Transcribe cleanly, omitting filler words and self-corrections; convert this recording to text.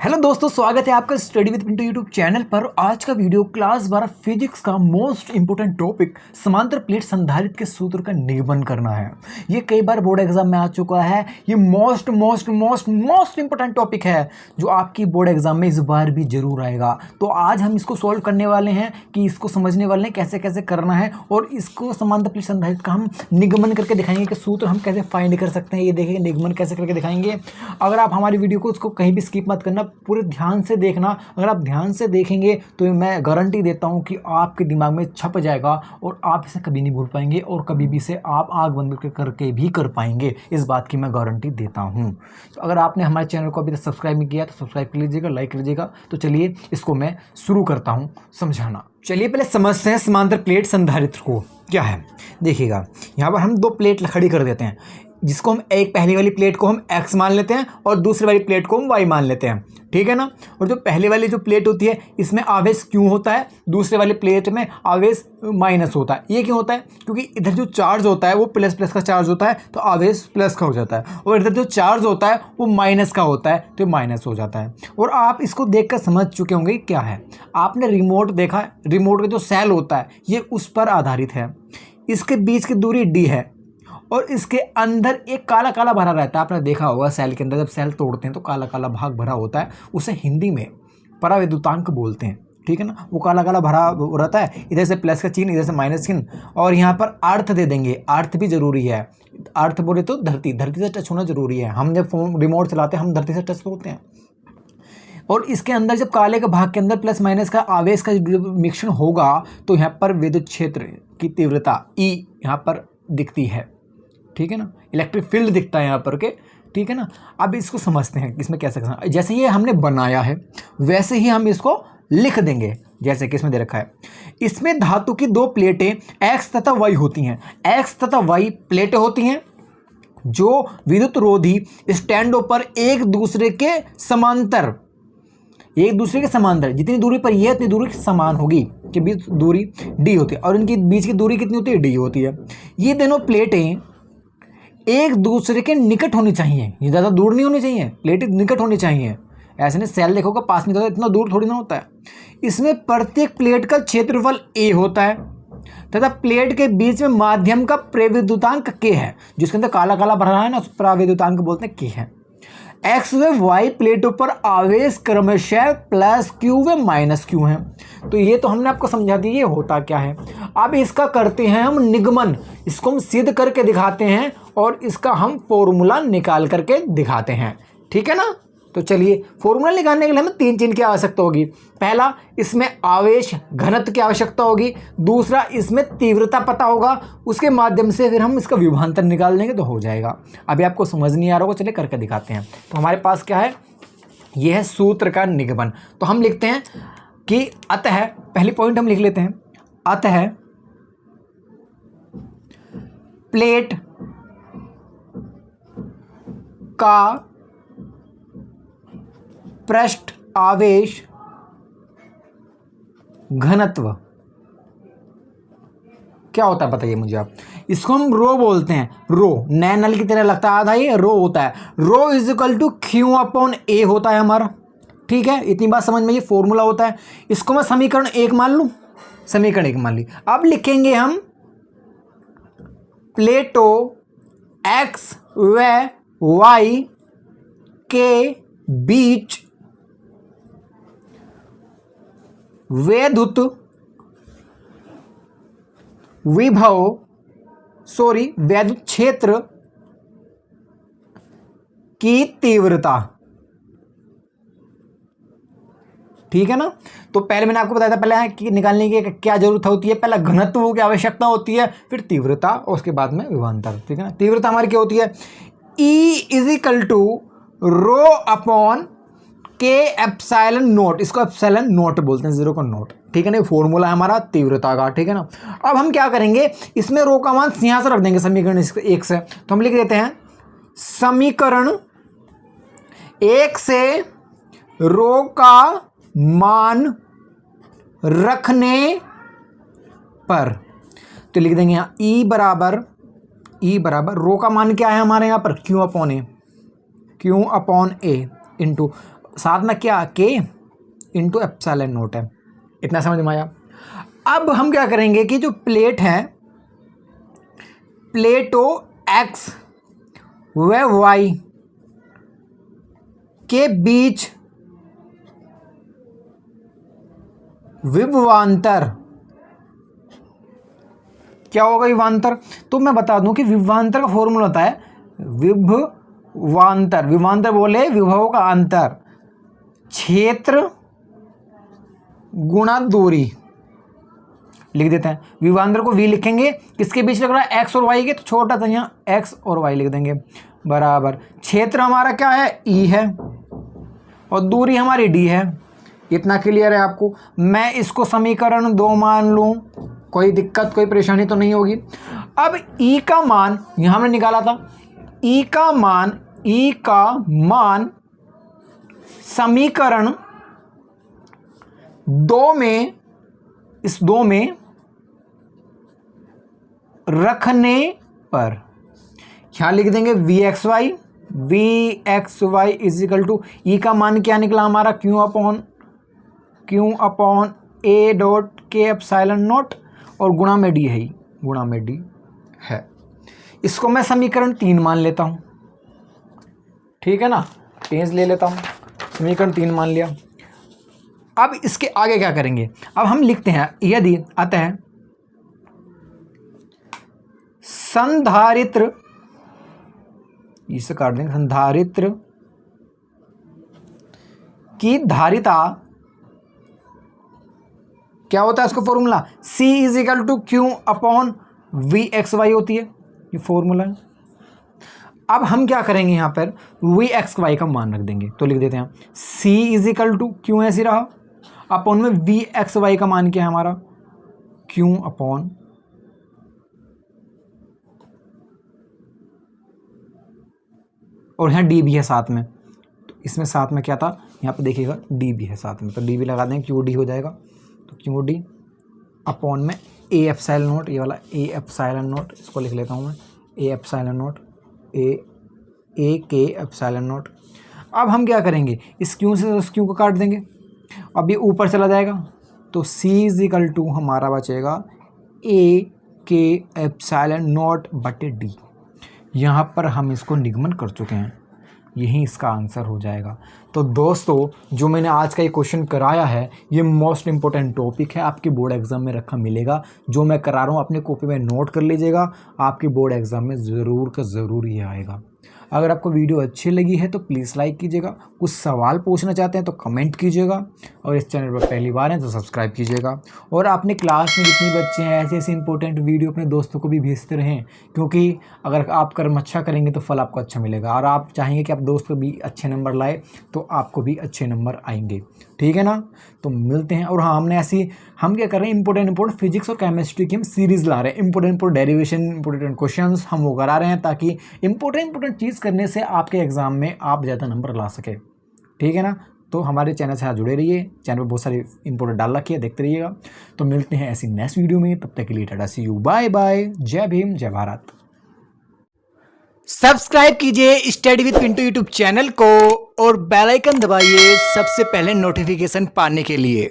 Hello दोस्तों, स्वागत है आपका study with Pintu YouTube channel पर। आज का वीडियो क्लास 12 फिजिक्स का मोस्ट इंपोर्टेंट टॉपिक समांतर प्लेट संधारित्र के सूत्र का निगमन करना है। ये कई बार बोर्ड एग्जाम में आ चुका है। ये मोस्ट इंपोर्टेंट टॉपिक है जो आपकी बोर्ड एग्जाम में इस बार भी जरूर आएगा। तो आज हम इसको सॉल्व करने वाले हैं कि इसको समझने वाले हैं कैसे कैसे करना है, और इसको समांतर प्लेट संधारित्र का हम निगमन करके दिखाएंगे कि सूत्र हम कैसे फाइंड कर सकते हैं। ये देखेंगे निगमन कैसे करके दिखाएंगे। अगर आप हमारी वीडियो को उसको कहीं भी स्किप मत करना, पूरे ध्यान से देखना। अगर आप ध्यान से देखेंगे तो मैं गारंटी देता हूं कि आपके दिमाग में छप जाएगा और आप इसे कभी नहीं भूल पाएंगे, और कभी भी इसे आप आंख बंद करके भी कर पाएंगे। इस बात की मैं गारंटी देता हूं। तो अगर आपने हमारे चैनल को अभी तक सब्सक्राइब नहीं किया तो सब्सक्राइब कर लीजिएगा, लाइक कर लीजिएगा। तो चलिए इसको मैं शुरू करता हूं समझाना। चलिए पहले समझते हैं समांतर प्लेट संधारित्र को क्या है। देखिएगा, यहाँ पर हम दो प्लेट खड़ी कर देते हैं, जिसको हम एक पहली वाली प्लेट को हम x मान लेते हैं और दूसरी वाली प्लेट को हम y मान लेते हैं, ठीक है ना। और जो पहले वाली जो प्लेट होती है इसमें आवेश क्यों होता है, दूसरे वाली प्लेट में आवेश माइनस होता है। ये क्यों होता है? क्योंकि इधर जो चार्ज होता है वो प्लस प्लस का चार्ज होता है तो आवेश प्लस का हो जाता है, और इधर जो चार्ज होता है वो माइनस का होता है तो माइनस हो जाता है। और आप इसको देखकर समझ चुके होंगे क्या है। आपने रिमोट देखा है, रिमोट का जो सेल होता है ये उस पर आधारित है। इसके बीच की दूरी d है और इसके अंदर एक काला काला भरा रहता है। आपने देखा होगा सेल के अंदर जब सेल तोड़ते हैं तो काला काला भाग भरा होता है, उसे हिंदी में परावैद्युतांक बोलते हैं, ठीक है ना। वो काला काला भरा रहता है, इधर से प्लस का चिन्ह, इधर से माइनस चिन्ह, और यहाँ पर अर्थ दे देंगे। अर्थ भी जरूरी है। अर्थ बोले तो धरती से टच होना जरूरी है। हम जब फोन रिमोट चलाते हैं हम धरती से टच होते हैं। और इसके अंदर जब काले का भाग के अंदर प्लस माइनस का आवेश का मिश्रण होगा तो यहाँ पर विद्युत क्षेत्र की तीव्रता E यहाँ पर दिखती है, ठीक है ना। इलेक्ट्रिक फील्ड दिखता है यहाँ पर के, ठीक है ना। अब इसको समझते हैं कि इसमें कैसे करना। जैसे ये हमने बनाया है वैसे ही हम इसको लिख देंगे, जैसे कि इसमें दे रखा है। इसमें धातु की दो प्लेटें x तथा y होती हैं। x तथा y प्लेटें होती हैं जो विद्युत रोधी स्टैंडों पर एक दूसरे के समांतर जितनी दूरी पर यह उतनी दूरी समान होगी कि बीच दूरी d होती है, और इनकी बीच की दूरी कितनी होती है? d होती है। ये दोनों प्लेटें एक दूसरे के निकट होनी चाहिए, ये ज़्यादा दूर नहीं होनी चाहिए, प्लेटें निकट होनी चाहिए। ऐसे नहीं सेल देखोगे पास में, इतना दूर थोड़ी ना होता है। इसमें प्रत्येक प्लेट का क्षेत्रफल a होता है तथा प्लेट के बीच में माध्यम का प्रविद्युतांक k है। जिसके अंदर काला काला भरा है ना उस प्रविद्युतांक बोलते हैं k है। x व y प्लेटों पर आवेश क्रमशः प्लस q व माइनस q है। तो ये तो हमने आपको समझा दिया ये होता क्या है। अब इसका करते हैं हम निगमन। इसको हम सिद्ध करके दिखाते हैं और इसका हम फॉर्मूला निकाल करके दिखाते हैं, ठीक है ना। तो चलिए, फॉर्मूला निकालने के लिए हमें तीन चीज़ की आवश्यकता होगी। पहला, इसमें आवेश घनत्व की आवश्यकता होगी। दूसरा, इसमें तीव्रता पता होगा। उसके माध्यम से फिर हम इसका विभवांतर निकाल देंगे तो हो जाएगा। अभी आपको समझ नहीं आ रहा होगा, चलिए करके दिखाते हैं। तो हमारे पास क्या है, यह है सूत्र का निगमन। तो हम लिखते हैं कि अतः, पहली पॉइंट हम लिख लेते हैं, अतः प्लेट का पृष्ठ आवेश घनत्व क्या होता है बताइए मुझे आप। इसको हम रो बोलते हैं। रो नए नल की तरह लगता है, आधा ये रो होता है। Rho is equal to Q upon A होता है हमारा, ठीक है। इतनी बात समझ में, ये फॉर्मूला होता है। इसको मैं समीकरण 1 मान लूं, समीकरण 1 मान ली। अब लिखेंगे हम प्लेटों x व y के बीच विद्युत क्षेत्र की तीव्रता, ठीक है ना। तो पहले मैंने आपको बताया था पहले कि निकालने की क्या जरूरत होती है। पहला घनत्व की आवश्यकता होती है, फिर तीव्रता, और उसके बाद में विभवांतर, ठीक है ना। तीव्रता हमारी क्या होती है? E is equal to rho upon K epsilon naught. इसको एप्सिलॉन नोट बोलते हैं, जीरो का नोट, ठीक है ना। फॉर्मूला है हमारा तीव्रता का, ठीक है ना। अब हम क्या करेंगे, इसमें रो का मान यहां से रख देंगे समीकरण 1 से। तो हम लिख देते हैं समीकरण 1 से रो का मान रखने पर, तो लिख देंगे यहाँ ई बराबर रो का मान क्या है हमारे यहाँ पर, क्यू अपॉन ए इंटू साथ में क्या के इंटू एप्सिलॉन नॉट है। इतना समझ में आया। अब हम क्या करेंगे कि जो प्लेट है, प्लेटो एक्स व वाई के बीच विभवांतर, क्या होगा विभवांतर? तो मैं बता दूं कि विभवांतर का फॉर्मूला होता है विभवांतर, विभवांतर बोले विभव का अंतर, क्षेत्र गुणा दूरी। लिख देते हैं, विभवांतर को v लिखेंगे, किसके बीच लग रहा है? x और y के, तो छोटा था यहाँ x और y लिख देंगे, बराबर क्षेत्र हमारा क्या है? E है, और दूरी हमारी d है। इतना क्लियर है आपको? मैं इसको समीकरण 2 मान लूँ, कोई दिक्कत कोई परेशानी तो नहीं होगी। अब E का मान यहाँ हमने निकाला था, E का मान समीकरण 2 में, इस 2 में रखने पर यहां लिख देंगे vxy इज इक्वल टू ई का मान क्या निकला हमारा? क्यू अपॉन ए डॉट के एप्सिलॉन नॉट, और गुणा में डी है, गुणा में डी है। इसको मैं समीकरण 3 मान लेता हूं, ठीक है ना, टेंस ले लेता हूं, समीकरण 3 मान लिया। अब इसके आगे क्या करेंगे? अब हम लिखते हैं, यदि अतः संधारित्र, इसे काट देंगे, संधारित्र की धारिता क्या होता है? इसका formula C is equal to Q upon V X Y होती है, ये फॉर्मूला है। अब हम क्या करेंगे? यहाँ पर वी एक्स वाई का मान रख देंगे, तो लिख देते हैं C is equal to Q, ऐसे रहा, अपॉन में वी एक्स वाई का मान क्या है हमारा? क्यू अपॉन, और यहाँ डी भी है साथ में, तो इसमें साथ में क्या था? यहाँ पे देखिएगा डी भी है साथ में, तो डी भी लगा देंगे, क्यू डी हो जाएगा, तो क्यू डी अपॉन में ए एप्सिलॉन नॉट, ये वाला ए एप्सिलॉन नॉट, इसको लिख लेता हूँ मैं, ए एप्सिलॉन नॉट, ए के एप्सिलॉन नॉट। अब हम क्या करेंगे? इस क्यू से उस क्यू को काट देंगे, अब ये ऊपर चला जाएगा, तो C इज इक्वल टू हमारा बचेगा ए के एप्सिलॉन नॉट बटे डी। यहाँ पर हम इसको निगमन कर चुके हैं, यही इसका आंसर हो जाएगा। तो दोस्तों, जो मैंने आज का ये क्वेश्चन कराया है, ये मोस्ट इंपॉर्टेंट टॉपिक है, आपके बोर्ड एग्जाम में रखा मिलेगा। जो मैं करा रहा हूँ अपने कॉपी में नोट कर लीजिएगा, आपके बोर्ड एग्जाम में ज़रूर का ज़रूर ये आएगा। अगर आपको वीडियो अच्छी लगी है तो प्लीज़ लाइक कीजिएगा, कुछ सवाल पूछना चाहते हैं तो कमेंट कीजिएगा, और इस चैनल पर पहली बार हैं तो सब्सक्राइब कीजिएगा। और अपने क्लास में जितने बच्चे हैं ऐसे ऐसे इंपॉर्टेंट वीडियो अपने दोस्तों को भी भेजते रहें, क्योंकि अगर आप कर्म अच्छा करेंगे तो फल आपको अच्छा मिलेगा, और आप चाहेंगे कि आप दोस्त को भी अच्छे नंबर लाए तो आपको भी अच्छे नंबर आएंगे, ठीक है ना। तो मिलते हैं। और हाँ, हम क्या कर रहे हैं, इंपॉर्टेंट फिजिक्स और केमिस्ट्री की हम सीरीज़ ला रहे हैं, इंपॉर्टेंट डेरिवेशन, इंपॉर्टेंट क्वेश्चंस हम वो करा रहे हैं, ताकि इंपॉर्टेंट चीज़ करने से आपके एग्जाम में आप ज़्यादा नंबर ला सके, ठीक है ना। तो हमारे चैनल से जुड़े रहिए, चैनल पर बहुत सारी इंपॉर्टेंट डाल रखी है, देखते रहिएगा। तो मिलते हैं ऐसी नेक्स्ट वीडियो में, तब तक के लिए टाटा, सी यू, बाय बाय, जय भीम, जय भारत। सब्सक्राइब कीजिए study with Pintu YouTube channel को, और बेल आइकन दबाइए सबसे पहले नोटिफिकेशन पाने के लिए।